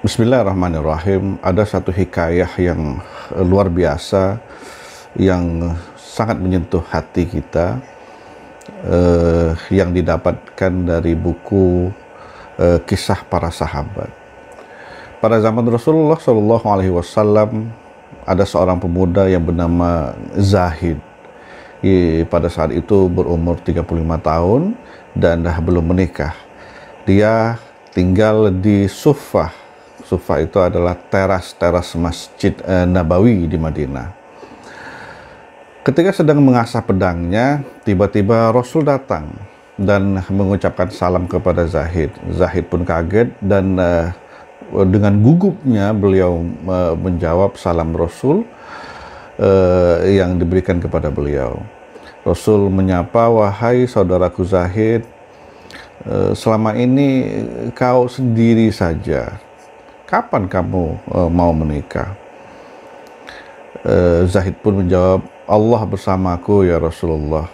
Bismillahirrahmanirrahim. Ada satu hikayah yang luar biasa yang sangat menyentuh hati kita, yang didapatkan dari buku kisah para sahabat. Pada zaman Rasulullah SAW ada seorang pemuda yang bernama Zahid. Pada saat itu berumur 35 tahun dan dah belum menikah. Dia tinggal di Suffah. Suffah itu adalah teras Masjid Nabawi di Madinah. Ketika sedang mengasah pedangnya, tiba-tiba Rasul datang dan mengucapkan salam kepada Zahid. Zahid pun kaget dan dengan gugupnya beliau menjawab salam Rasul yang diberikan kepada beliau. Rasul menyapa, "Wahai saudaraku Zahid, selama ini kau sendiri saja. Kapan kamu mau menikah?" Zahid pun menjawab, "Allah bersamaku ya Rasulullah,"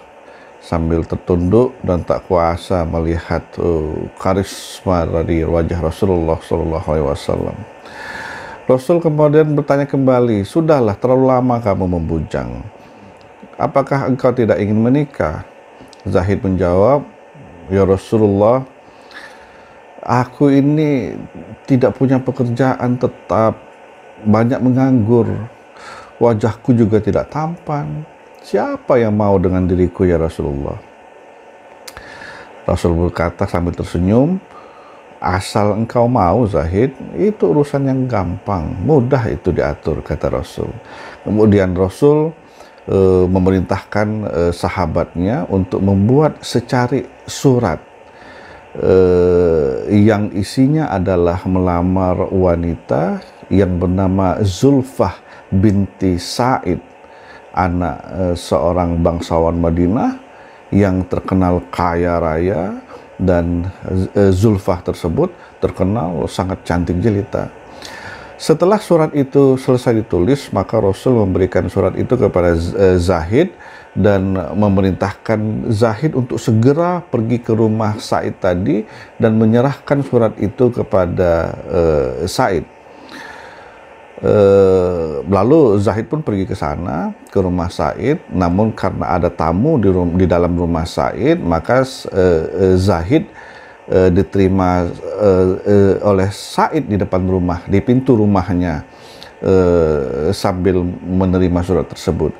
sambil tertunduk dan tak kuasa melihat karisma dari wajah Rasulullah SAW. Rasul kemudian bertanya kembali, "Sudahlah, terlalu lama kamu membujang. Apakah engkau tidak ingin menikah?" Zahid menjawab, "Ya Rasulullah, aku ini tidak punya pekerjaan tetap, banyak menganggur, wajahku juga tidak tampan. Siapa yang mau dengan diriku ya Rasulullah?" Rasul berkata sambil tersenyum, "Asal engkau mau Zahid, itu urusan yang gampang, mudah itu diatur," kata Rasul. Kemudian Rasul memerintahkan sahabatnya untuk membuat secari surat yang isinya adalah melamar wanita yang bernama Zulfah binti Sa'id, anak seorang bangsawan Madinah yang terkenal kaya raya, dan Zulfah tersebut terkenal sangat cantik jelita. Setelah surat itu selesai ditulis, maka Rasul memberikan surat itu kepada Zahid dan memerintahkan Zahid untuk segera pergi ke rumah Sa'id tadi dan menyerahkan surat itu kepada Sa'id. Lalu Zahid pun pergi ke sana, ke rumah Sa'id. Namun karena ada tamu di dalam rumah Sa'id, maka Zahid diterima oleh Sa'id di depan rumah, di pintu rumahnya, sambil menerima surat tersebut.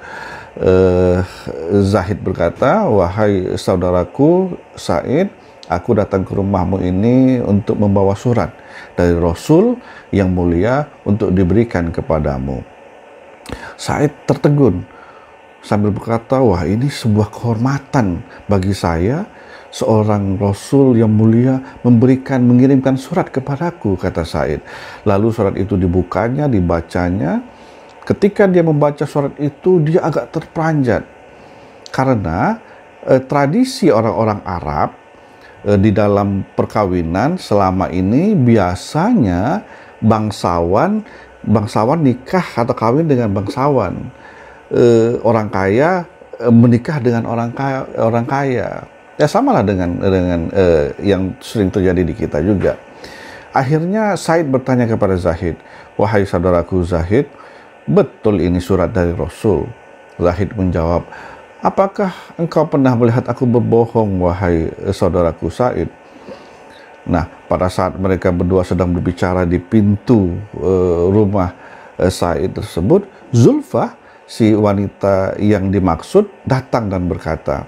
Zahid berkata, "Wahai saudaraku Sa'id, aku datang ke rumahmu ini untuk membawa surat dari Rasul yang mulia untuk diberikan kepadamu." Sa'id tertegun sambil berkata, "Wah, ini sebuah kehormatan bagi saya, seorang Rasul yang mulia mengirimkan surat kepadaku," kata Sa'id. Lalu surat itu dibukanya, dibacanya. Ketika dia membaca surat itu, dia agak terperanjat karena tradisi orang-orang Arab di dalam perkawinan selama ini biasanya bangsawan nikah atau kawin dengan bangsawan, orang kaya menikah dengan orang kaya. Ya samalah dengan yang sering terjadi di kita juga. Akhirnya Sa'id bertanya kepada Zahid, "Wahai saudaraku Zahid, betul ini surat dari Rasul?" Zahid menjawab, "Apakah engkau pernah melihat aku berbohong, wahai saudaraku Sa'id?" Nah, pada saat mereka berdua sedang berbicara di pintu rumah Sa'id tersebut, Zulfah, si wanita yang dimaksud, datang dan berkata,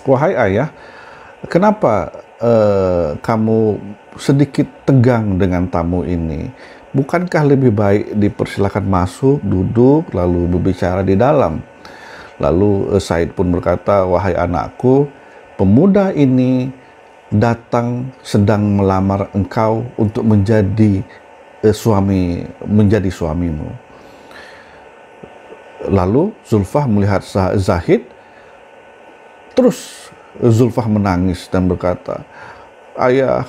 "Wahai ayah, kenapa kamu sedikit tegang dengan tamu ini? Bukankah lebih baik dipersilakan masuk, duduk, lalu berbicara di dalam?" Lalu Sa'id pun berkata, "Wahai anakku, pemuda ini datang sedang melamar engkau untuk menjadi suamimu." Lalu Zulfah melihat Zahid. Terus Zulfah menangis dan berkata, "Ayah,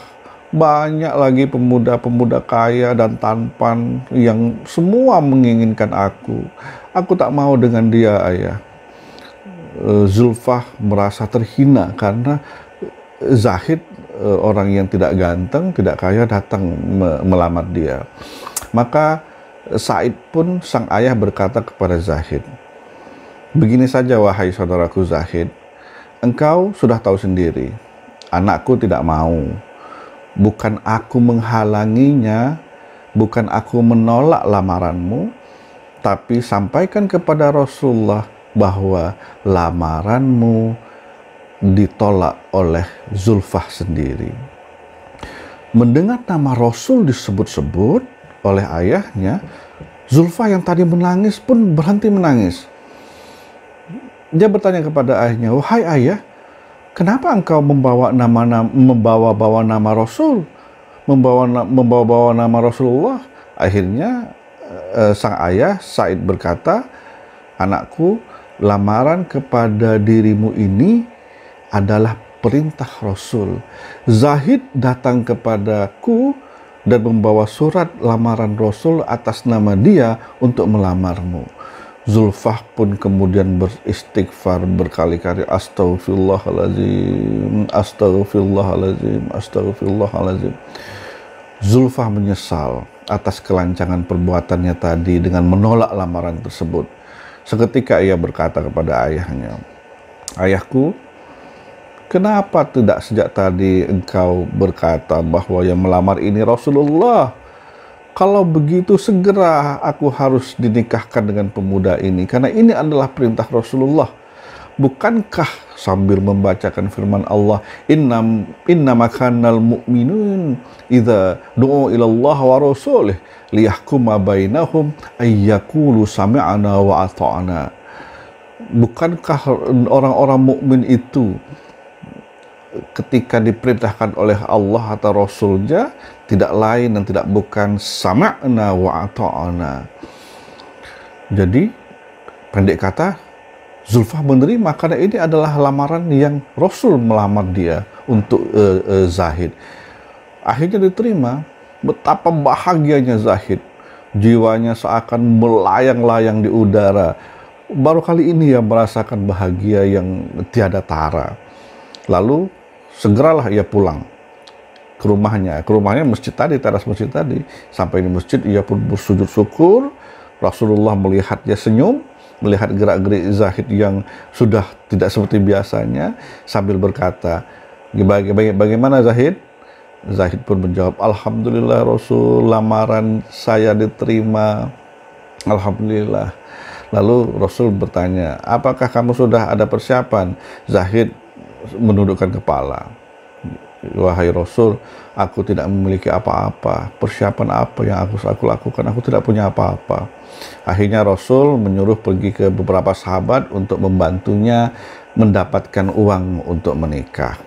banyak lagi pemuda-pemuda kaya dan tampan yang semua menginginkan aku. Aku tak mau dengan dia, ayah." Zulfah merasa terhina karena Zahid, orang yang tidak ganteng, tidak kaya, datang melamar dia. Maka Said pun, sang ayah, berkata kepada Zahid, "Begini saja wahai saudaraku Zahid, engkau sudah tahu sendiri, anakku tidak mau. Bukan aku menghalanginya, bukan aku menolak lamaranmu, tapi sampaikan kepada Rasulullah bahwa lamaranmu ditolak oleh Zulfah sendiri." Mendengar nama Rasul disebut-sebut oleh ayahnya, Zulfah yang tadi menangis pun berhenti menangis. Dia bertanya kepada ayahnya, "Wahai ayah, kenapa engkau membawa nama Rasul, membawa nama Rasulullah?" Akhirnya sang ayah Said berkata, "Anakku, lamaran kepada dirimu ini adalah perintah Rasul. Zahid datang kepadaku dan membawa surat lamaran Rasul atas nama dia untuk melamarmu." Zulfah pun kemudian beristighfar berkali-kali, "Astaghfirullahaladzim, astaghfirullahaladzim, astaghfirullahaladzim." Zulfah menyesal atas kelancangan perbuatannya tadi dengan menolak lamaran tersebut. Seketika ia berkata kepada ayahnya, "Ayahku, kenapa tidak sejak tadi engkau berkata bahwa yang melamar ini Rasulullah? Kalau begitu segera aku harus dinikahkan dengan pemuda ini, karena ini adalah perintah Rasulullah. Bukankah," sambil membacakan firman Allah, "Innama kanal mu'minun idza du'u ilallah wa rasulih liyahkuma bainahum ayyakulu sami'na wa ata'na." Bukankah orang-orang mukmin itu ketika diperintahkan oleh Allah atau Rasulnya tidak lain dan tidak bukan sami'na wa ata'na. Jadi pendek kata, Zulfah menerima karena ini adalah lamaran yang Rasul melamar dia untuk Zahid. Akhirnya diterima. Betapa bahagianya Zahid, jiwanya seakan melayang-layang di udara. Baru kali ini ia merasakan bahagia yang tiada tara. Lalu segeralah ia pulang ke rumahnya. Ke rumahnya masjid tadi, teras masjid tadi. Sampai di masjid ia pun bersujud syukur. Rasulullah melihat dia senyum, melihat gerak-gerik Zahid yang sudah tidak seperti biasanya, sambil berkata, "Bagaimana Zahid?" Zahid pun menjawab, "Alhamdulillah Rasul, lamaran saya diterima. Alhamdulillah." Lalu Rasul bertanya, "Apakah kamu sudah ada persiapan?" Zahid menundukkan kepala. "Wahai Rasul, aku tidak memiliki apa-apa. Persiapan apa yang aku lakukan? Aku tidak punya apa-apa." Akhirnya Rasul menyuruh pergi ke beberapa sahabat untuk membantunya mendapatkan uang untuk menikah.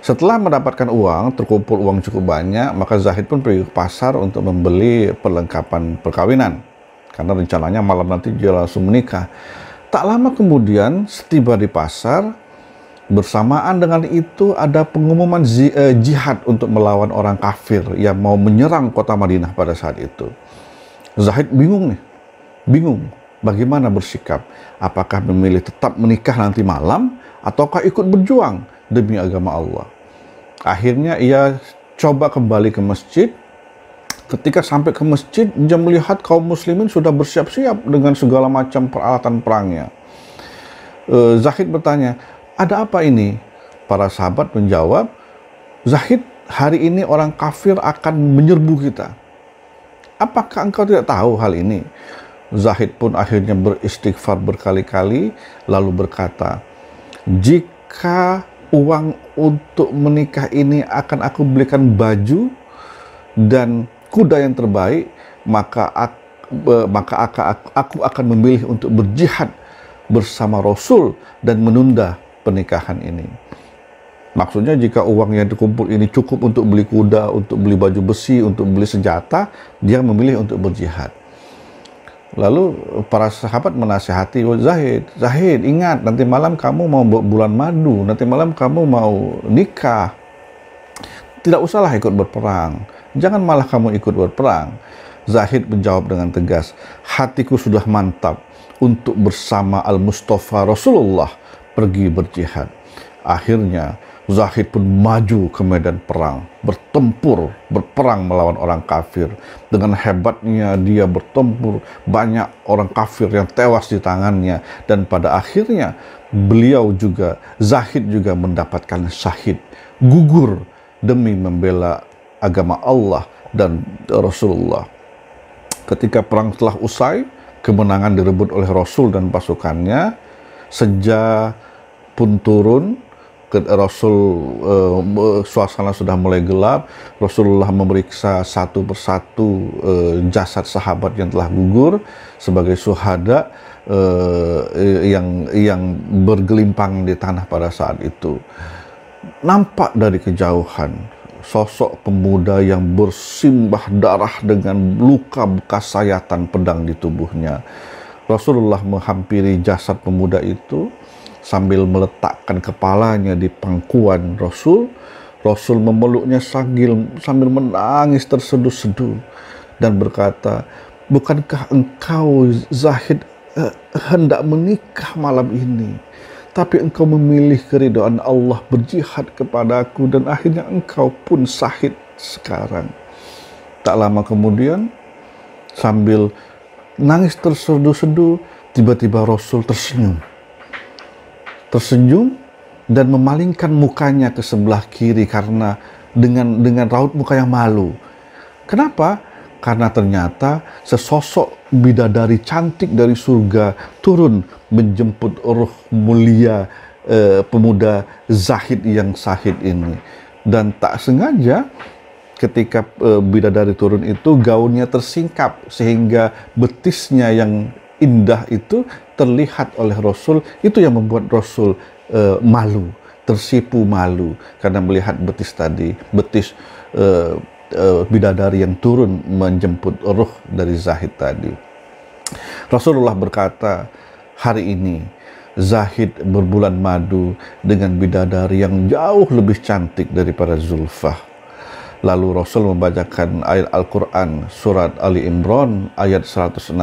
Setelah mendapatkan uang, terkumpul uang cukup banyak, maka Zahid pun pergi ke pasar untuk membeli perlengkapan perkawinan. Karena rencananya malam nanti dia langsung menikah. Tak lama kemudian, setiba di pasar, bersamaan dengan itu ada pengumuman jihad untuk melawan orang kafir yang mau menyerang kota Madinah pada saat itu. Zahid bingung nih, bingung bagaimana bersikap. Apakah memilih tetap menikah nanti malam ataukah ikut berjuang demi agama Allah? Akhirnya ia coba kembali ke masjid. Ketika sampai ke masjid, dia melihat kaum muslimin sudah bersiap-siap dengan segala macam peralatan perangnya. Zahid bertanya, "Ada apa ini?" Para sahabat menjawab, "Zahid, hari ini orang kafir akan menyerbu kita. Apakah engkau tidak tahu hal ini?" Zahid pun akhirnya beristighfar berkali-kali, lalu berkata, "Jika uang untuk menikah ini akan aku belikan baju dan kuda yang terbaik, maka aku akan memilih untuk berjihad bersama Rasul dan menunda pernikahan ini." Maksudnya jika uang yang dikumpul ini cukup untuk beli kuda, untuk beli baju besi, untuk beli senjata, dia memilih untuk berjihad. Lalu para sahabat menasihati, "Oh Zahid, ingat nanti malam kamu mau bulan madu, nanti malam kamu mau nikah. Tidak usahlah ikut berperang. Jangan malah kamu ikut berperang." Zahid menjawab dengan tegas, "Hatiku sudah mantap untuk bersama Al-Mustafa Rasulullah pergi berjihad. Akhirnya Zahid pun maju ke medan perang, berperang melawan orang kafir. Dengan hebatnya dia bertempur, banyak orang kafir yang tewas di tangannya, dan pada akhirnya beliau juga, Zahid juga mendapatkan syahid, gugur demi membela agama Allah dan Rasulullah. Ketika perang telah usai, kemenangan direbut oleh Rasul dan pasukannya, senja pun turun. Rasul, suasana sudah mulai gelap. Rasulullah memeriksa satu persatu jasad sahabat yang telah gugur sebagai syuhada yang bergelimpang di tanah pada saat itu. Nampak dari kejauhan sosok pemuda yang bersimbah darah dengan luka bekas sayatan pedang di tubuhnya. Rasulullah menghampiri jasad pemuda itu sambil meletakkan kepalanya di pangkuan Rasul. Rasul memeluknya sambil menangis terseduh-seduh dan berkata, "Bukankah engkau, Zahid, hendak menikah malam ini? Tapi engkau memilih keridhaan Allah, berjihad kepadaku, dan akhirnya engkau pun syahid sekarang." Tak lama kemudian, sambil nangis terseduh-seduh, tiba-tiba Rasul tersenyum dan memalingkan mukanya ke sebelah kiri karena dengan raut muka yang malu. Kenapa? Karena ternyata sesosok bidadari cantik dari surga turun menjemput ruh mulia pemuda Zahid yang syahid ini. Dan tak sengaja ketika bidadari turun itu, gaunnya tersingkap sehingga betisnya yang indah itu terlihat oleh Rasul. Itu yang membuat Rasul malu, tersipu malu karena melihat betis bidadari yang turun menjemput ruh dari Zahid tadi. Rasulullah berkata, hari ini Zahid berbulan madu dengan bidadari yang jauh lebih cantik daripada Zulfah. Lalu Rasul membacakan ayat Al-Quran surat Ali Imran ayat 169,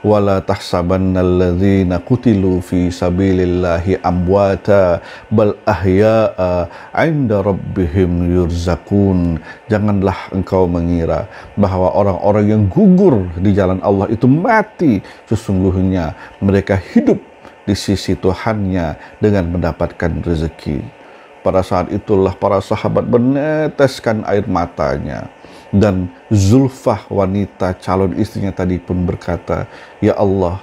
wala tahsabannalladzina qutilu fi sabilillahi amwata bal ahya'a 'inda rabbihim yurzakun. Janganlah engkau mengira bahwa orang-orang yang gugur di jalan Allah itu mati, sesungguhnya mereka hidup di sisi Tuhannya dengan mendapatkan rezeki. Pada saat itulah para sahabat meneteskan air matanya. Dan Zulfah, wanita calon istrinya tadi pun berkata, "Ya Allah,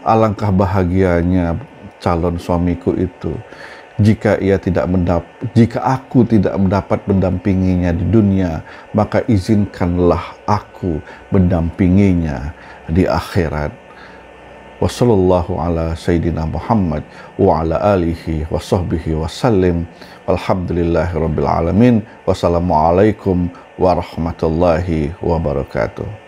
alangkah bahagianya calon suamiku itu jika aku tidak mendapat mendampinginya di dunia, maka izinkanlah aku mendampinginya di akhirat." Wassallallahu ala sayyidina Muhammad wa ala alihi wa sahbihi wa sallim. Alhamdulillahi rabbil alamin. Wassalamualaikum warahmatullahi wabarakatuh.